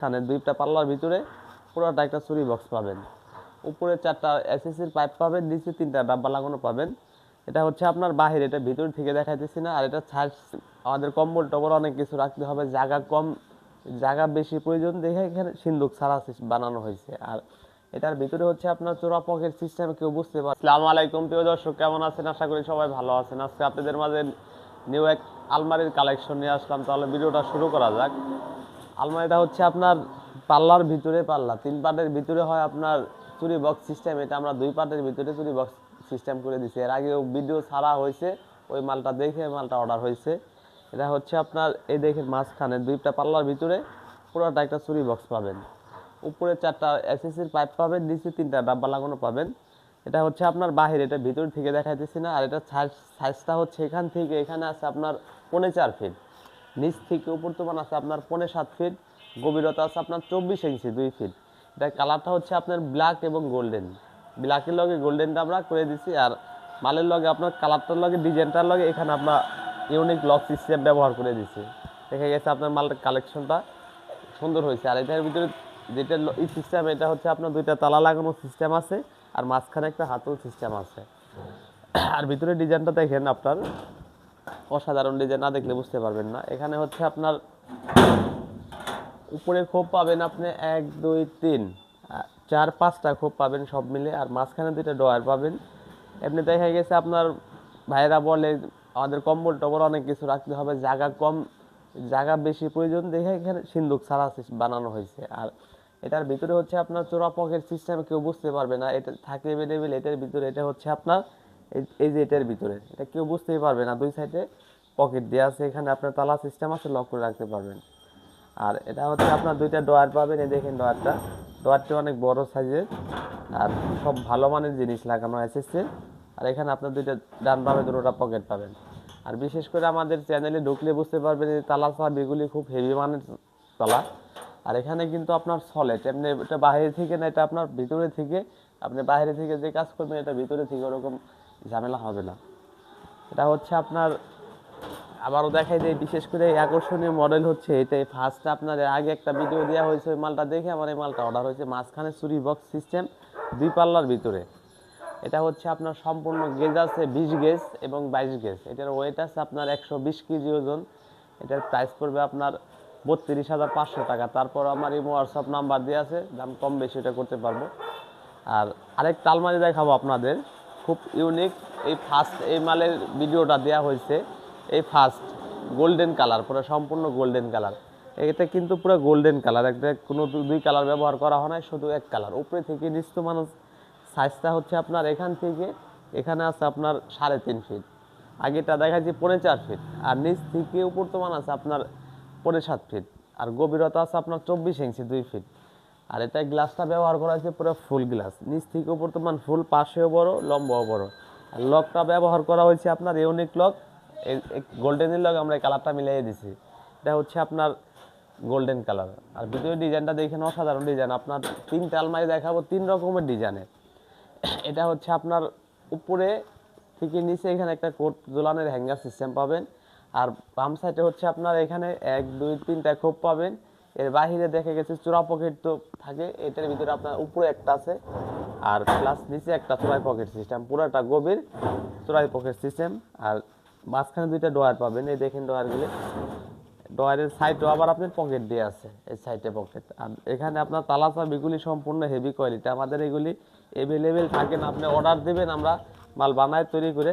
এখানে দুইটা পাল্লার ভিতরে পুরোটা একটা চুরি বক্স পাবেন। উপরে 4টা এসএসসির পাইপ পাবেন, নিচে 3টা ডাব্বা লাগানো পাবেন। এটা হচ্ছে আপনার বাহির, এটা ভিতর থেকে দেখাইতেছি না। আর এটা ছাড় আমাদের কম্বল টম্বল অনেক কিছু রাখতে হবে, জায়গা কম, জায়গা বেশি প্রয়োজন দেখে এখানে সিন্দুক ছাড়া বানানো হয়েছে। আর এটার ভিতরে হচ্ছে আপনার চোরা পকেট সিস্টেম, কেউ বুঝতে পারে। আসসালামু আলাইকুম প্রিয় দর্শক, কেমন আছেন? আশা করি সবাই ভালো আছেন। আজকে আপনাদের মাঝে নিউ এক আলমারির কালেকশন নিয়ে আসলাম। তাহলে ভিডিওটা শুরু করা যাক। আলমারিটা হচ্ছে আপনার পাল্লার ভিতরে, পাল্লা 3 পার্টের ভিতরে হয় আপনার চুরি বক্স সিস্টেম। এটা আমরা 2 পার্টের ভিতরে চুরি বক্স সিস্টেম করে দিছি। এর আগেও ভিডিও ছাড়া হয়েছে, ওই মালটা দেখে মালটা অর্ডার হয়েছে। এটা হচ্ছে আপনার এই দেখেন মাঝখানে 2টা পাল্লার ভিতরে পুরোটা একটা চুরি বক্স পাবেন। উপরে 4টা এসএসসির পাইপ পাবেন, নিচে 3টা ডাব্বা লাগানো পাবেন। এটা হচ্ছে আপনার বাহির, এটা ভিতর থেকে দেখাইতেছি না। আর এটা সাইজটা হচ্ছে এখান থেকে এখানে আছে আপনার 4.5 ফিট, নিচ থেকে উপর তোমান আছে আপনার 7.5 ফিট, গভীরতা আছে আপনার 24 ইঞ্চি 2 ফিট। এটা কালারটা হচ্ছে আপনার ব্ল্যাক এবং গোল্ডেন, ব্ল্যাকের লগে গোল্ডেনটা আমরা করে দিছি। আর মালের লগে আপনার কালারটার লগে ডিজাইনটার লগে এখানে আমরা ইউনিক লক সিস্টেম ব্যবহার করে দিছি। দেখা গেছে আপনার মালের কালেকশনটা সুন্দর হয়েছে। আর এটার ভিতরে যেটা এই সিস্টেম, এটা হচ্ছে আপনার 2টা তালা লাগানো সিস্টেম আছে, আর মাঝখানে একটা হাতল সিস্টেম আছে। আর ভিতরে ডিজাইনটা দেখেন আপনার অসাধারণ ডিজাইন, না দেখলে বুঝতে পারবেন না। এখানে হচ্ছে আপনার উপরে খোপ পাবেন আপনি 1 2 3 4 5টা খোপ পাবেন সব মিলে। আর মাঝখানে 2টা ডয়ার পাবেন। এমনি দেখা গেছে আপনার ভাইরা বলে আমাদের কম্বল টম্বল অনেক কিছু রাখতে হবে, জায়গা কম, জায়গা বেশি প্রয়োজন দেখে এখানে সিন্দুক ছাড়া বানানো হয়েছে। আর এটার ভিতরে হচ্ছে আপনার চোরা পকেট সিস্টেম, কেউ বুঝতে পারবে না এটা থাকে অ্যাভেলেবেল এটার ভিতরে। এটা হচ্ছে আপনার এই যে এটার ভিতরে এটা কেউ বুঝতেই পারবে না। 2 সাইডে পকেট দেওয়া আছে, এখানে আপনার তালা সিস্টেম আছে, লক করে রাখতে পারবেন। আর এটা হচ্ছে আপনার 2টা ডয়ার পাবেন। এই দেখেন ডয়ারটা অনেক বড় সাইজের, আর সব ভালো মানের জিনিস লাগানো এসেছে। আর এখানে আপনার 2টা ডান পাবে, 2টা পকেট পাবেন। আর বিশেষ করে আমাদের চ্যানেলে ঢুকলে বুঝতে পারবেন এই তালা চাবিগুলি খুব হেভি মানের তালা। আর এখানে কিন্তু আপনার সলিড, এমনি এটা বাইরে থেকে না, এটা আপনার ভিতরে থেকে, আপনি বাইরে থেকে যে কাজ করবেন এটা ভিতরে থেকে ওরকম ঝামেলা হবে না। এটা হচ্ছে আপনার আবারও দেখাই দেয়, বিশেষ করে এই আকর্ষণীয় মডেল হচ্ছে এটাই ফার্স্ট। আপনাদের আগে একটা ভিডিও দেওয়া হয়েছে, ওই মালটা দেখে আমার এই মালটা অর্ডার হয়েছে। মাঝখানে চুরি বক্স সিস্টেম 2 পাল্লার ভিতরে। এটা হচ্ছে আপনার সম্পূর্ণ গেজ আছে 20 গেজ এবং 22 গেজ। এটার ওয়েট আছে আপনার 120 কেজি ওজন। এটার প্রাইস পড়বে আপনার 32,500 টাকা। তারপর আমার এই হোয়াটসঅ্যাপ নাম্বার দেওয়া আছে, দাম কম বেশি এটা করতে পারবো। আর আরেকটা আলমারি দেখাবো আপনাদের, খুব ইউনিক। এই ফার্স্ট এই মালের ভিডিওটা দেওয়া হয়েছে, এই ফার্স্ট গোল্ডেন কালার, পুরো সম্পূর্ণ গোল্ডেন কালার। এটা কিন্তু পুরো গোল্ডেন কালার, একটা কোনো 2 কালার ব্যবহার করা হয় না, শুধু 1 কালার। উপরে থেকে নিচ তো মানুষ সাইজটা হচ্ছে আপনার এখান থেকে এখানে আছে আপনার 3.5 ফিট, আগেটা দেখাচ্ছি 4.5 ফিট, আর নিচ থেকে উপর তো মান আছে আপনার 7.5 ফিট, আর গভীরতা আছে আপনার 24 ইঞ্চি 2 ফিট। আর এটা গ্লাসটা ব্যবহার করা হয়েছে পুরো ফুল গ্লাস, নিচ থেকে উপর তো মান ফুল, পাশেও বড়, লম্বাও বড়। আর লকটা ব্যবহার করা হয়েছে আপনার ইউনিক লক, গোল্ডেনের লক আমরা এই কালারটা মিলিয়ে দিছি। এটা হচ্ছে আপনার গোল্ডেন কালার। আর ভিতরে ডিজাইনটা দেখেন অসাধারণ ডিজাইন। আপনার 3টা আলমারি দেখাবো 3 রকমের ডিজাইনের। এটা হচ্ছে আপনার উপরে থেকে নিচে এখানে একটা কোট ঝোলানোর হ্যাঙ্গার সিস্টেম পাবেন। আর বাম সাইডে হচ্ছে আপনার এখানে 1 2 3টা খোপ পাবেন। এর বাহিরে দেখা গেছে চোরা পকেট তো থাকে, এটার ভিতরে আপনার উপরে একটা আছে আর প্লাস নিচে একটা চোরাই পকেট সিস্টেম, পুরোটা গভীর চোরাই পকেট সিস্টেম। আর মাঝখানে 2টা ডয়ার পাবেন, এই দেখেন ডয়ারগুলি। ডয়ারের সাইডও আবার আপনার পকেট দিয়ে আছে, এই সাইডে পকেট। আর এখানে আপনার তালা চাবিগুলি সম্পূর্ণ হেভি কোয়ালিটি, আমাদের এগুলি অ্যাভেলেবেল থাকে না। আপনি অর্ডার দেবেন, আমরা মাল বানায় তৈরি করে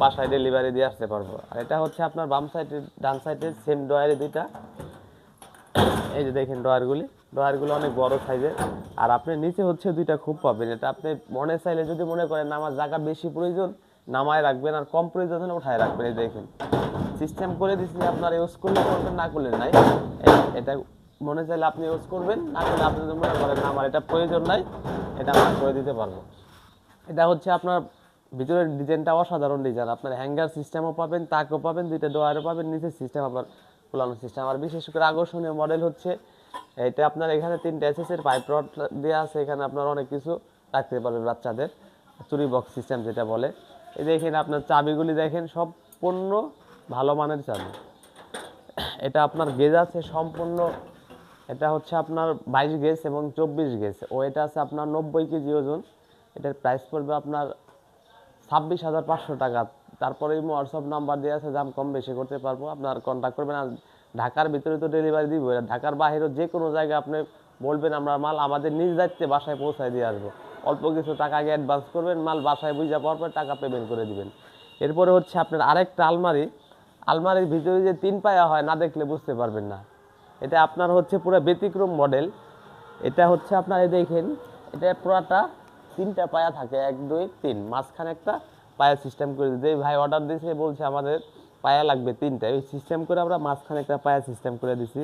বাসায় ডেলিভারি দিয়ে আসতে পারবো। আর এটা হচ্ছে আপনার বাম সাইডে, ডান সাইডে সেম ডয়ারে 2টা। এই যে দেখেন ডয়ারগুলো অনেক বড় সাইজের। আর আপনি নিচে হচ্ছে 2টা খুব পাবেন। এটা আপনি মনে চাইলে যদি মনে করেন আমার জায়গা বেশি প্রয়োজন, নামায় রাখবেন, আর কম প্রয়োজন হলে উঠায় রাখবেন। এই দেখেন সিস্টেম করে দিচ্ছি, আপনার ইউজ করলে করবেন, না করলে নাই। এটা মনে চাইলে আপনি ইউজ করবেন, না করলে আপনি যদি মনে করেন আমার এটা প্রয়োজন নাই, এটা আমরা করে দিতে পারবো। এটা হচ্ছে আপনার ভিতরের ডিজাইনটা অসাধারণ ডিজাইন। আপনার হ্যাঙ্গার সিস্টেমও পাবেন, তাকও পাবেন, 2টা ডয়ারও পাবেন, নিচে সিস্টেম আবার ফুলানো সিস্টেম। আর বিশেষ করে আকর্ষণীয় মডেল হচ্ছে এটা আপনার এখানে 3টা এসএসের পাইপ রড দেওয়া আছে, এখানে আপনার অনেক কিছু রাখতে পারবেন বাচ্চাদের, চুরি বক্স সিস্টেম যেটা বলে। এই দেখেন আপনার চাবিগুলি দেখেন সম্পূর্ণ ভালো মানের চাবি। এটা আপনার গেজ আছে সম্পূর্ণ এটা হচ্ছে আপনার 22 গেজ এবং 24 গেজ, ওয়েট আছে আপনার 90 কেজি ওজন। এটার প্রাইস পড়বে আপনার 26,500 টাকা। তারপরে হোয়াটসঅ্যাপ নাম্বার দেওয়া আছে, দাম কম বেশি করতে পারবো, আপনার কন্ট্যাক্ট করবেন। আর ঢাকার ভিতরে তো ডেলিভারি দিব, ঢাকার বাইরেও যে কোনো জায়গায় আপনি বলবেন, আমরা মাল আমাদের নিজ দায়িত্বে বাসায় পৌঁছায় দিয়ে আসবো। অল্প কিছু টাকা আগে অ্যাডভান্স করবেন, মাল বাসায় বুঝা পাওয়ার পর টাকা পেমেন্ট করে দিবেন। এরপরে হচ্ছে আপনার আরেকটা আলমারি, আলমারির ভিতরে যে 3 পায়া হয় না দেখলে বুঝতে পারবেন না। এটা আপনার হচ্ছে পুরো ব্যতিক্রম মডেল। এটা হচ্ছে আপনার এই দেখেন, এটা পুরাটা 3টা পায়া থাকে, 1 2 3, মাঝখানে একটা পায়া সিস্টেম করে দিতে। ভাই অর্ডার দিয়েছে, বলছে আমাদের পায়া লাগবে 3টা, ওই সিস্টেম করে আমরা মাঝখানে একটা পায়া সিস্টেম করে দিছি।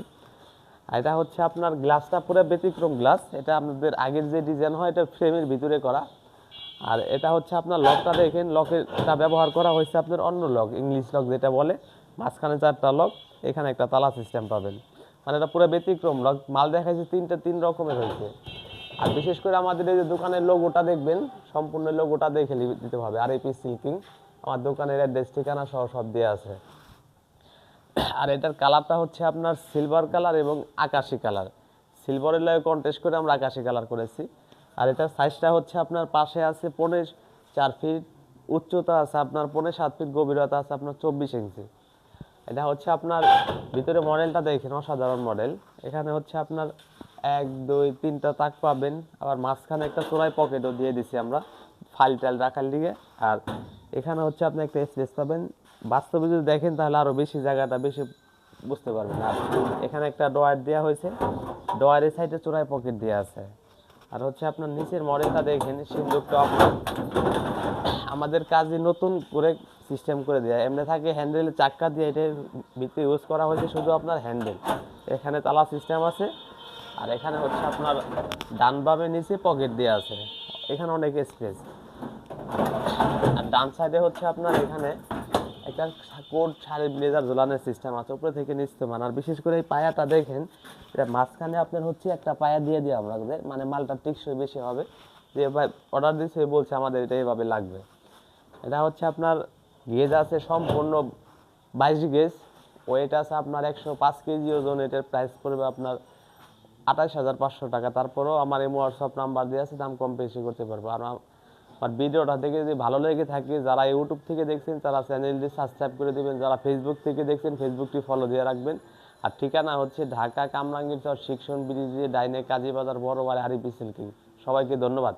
আর এটা হচ্ছে আপনার গ্লাসটা পুরো ব্যতিক্রম গ্লাস। এটা আপনাদের আগের যে ডিজাইন হয় এটা ফ্রেমের ভিতরে করা। আর এটা হচ্ছে আপনার লকটা দেখেন, লকেরটা ব্যবহার করা হয়েছে আপনার অন্য লক, ইংলিশ লক যেটা বলে। মাঝখানে 4টা লক, এখানে একটা তালা সিস্টেম পাবেন। মানে এটা পুরো ব্যতিক্রম লক। মাল দেখাইছে 3টা 3 রকমের হয়েছে। আর বিশেষ করে আমাদের এই যে দোকানের লোগোটা দেখবেন, সম্পূর্ণ লোগোটা দেখে দিতে হবে। আর এপি সিল্কিং আমার দোকানের অ্যাড্রেস ঠিকানা সহ সব দেওয়া আছে। আর এটার কালারটা হচ্ছে আপনার সিলভার কালার এবং আকাশি কালার। সিলভারের লাগে কন্টেস্ট করে আমরা আকাশি কালার করেছি। আর এটার সাইজটা হচ্ছে আপনার পাশে আছে 4.5 ফিট, উচ্চতা আছে আপনার 7.5 ফিট, গভীরতা আছে আপনার 24 ইঞ্চি। এটা হচ্ছে আপনার ভিতরে মডেলটা দেখেন, অসাধারণ মডেল। এখানে হচ্ছে আপনার 1 2 3টা তাক পাবেন, আবার মাঝখানে একটা চোরাই পকেটও দিয়ে দিছি আমরা ফাইল টাইল রাখার লিগে। আর এখানে হচ্ছে আপনি একটা স্পেস পাবেন, বাস্তবে যদি দেখেন তাহলে আরও বেশি জায়গাটা বেশি বুঝতে পারবেন। আর এখানে একটা ডয়ার দেওয়া হয়েছে, ডয়ারের সাইডে চোরাই পকেট দেওয়া আছে। আর হচ্ছে আপনার নিচের মডেলটা দেখেন, সিন্দুকটা আপনার আমাদের কাজে নতুন করে সিস্টেম করে দেয়া, এমনি থাকে হ্যান্ডেলের চাক্কা দিয়ে, এটার ভিতরে ইউজ করা হয়েছে শুধু আপনার হ্যান্ডেল। এখানে তালা সিস্টেম আছে। আর এখানে হচ্ছে আপনার ডান বামে নিচে পকেট দেওয়া আছে, এখানে অনেক স্পেস। আর ডান সাইডে হচ্ছে আপনার এখানে একটা কোট শাড়ি ব্লেজার ঝোলানোর সিস্টেম আছে, উপরে থেকে নিচে মান। আর বিশেষ করে এই পায়াটা দেখেন, এটা মাঝখানে আপনার হচ্ছে একটা পায়া দিয়ে দিই আমরা, মানে মালটা টেকসই বেশি হবে। যে ভাই অর্ডার দিয়েছে বলছে আমাদের এটা এইভাবে লাগবে। এটা হচ্ছে আপনার গেজ আছে সম্পূর্ণ 22 গেজ, ওয়েট আছে আপনার 105 কেজি ওজন। এটার প্রাইস পড়বে আপনার 28,500 টাকা। তারপরেও আমার এই হোয়াটসঅ্যাপ নাম্বার দিয়ে আছে, দাম কম বেশি করতে পারবো। আর আমার ভিডিওটা দেখে যদি ভালো লেগে থাকে, যারা ইউটিউব থেকে দেখছেন তারা চ্যানেলটি সাবস্ক্রাইব করে দেবেন, যারা ফেসবুক থেকে দেখছেন ফেসবুকটি ফলো দিয়ে রাখবেন। আর ঠিকানা হচ্ছে ঢাকা কামরাঙ্গীরচর শিক্ষণ ব্রিজে ডাইনে কাজীবাজার বড় বাড়ি আরিফি সিল্কিং। সবাইকে ধন্যবাদ।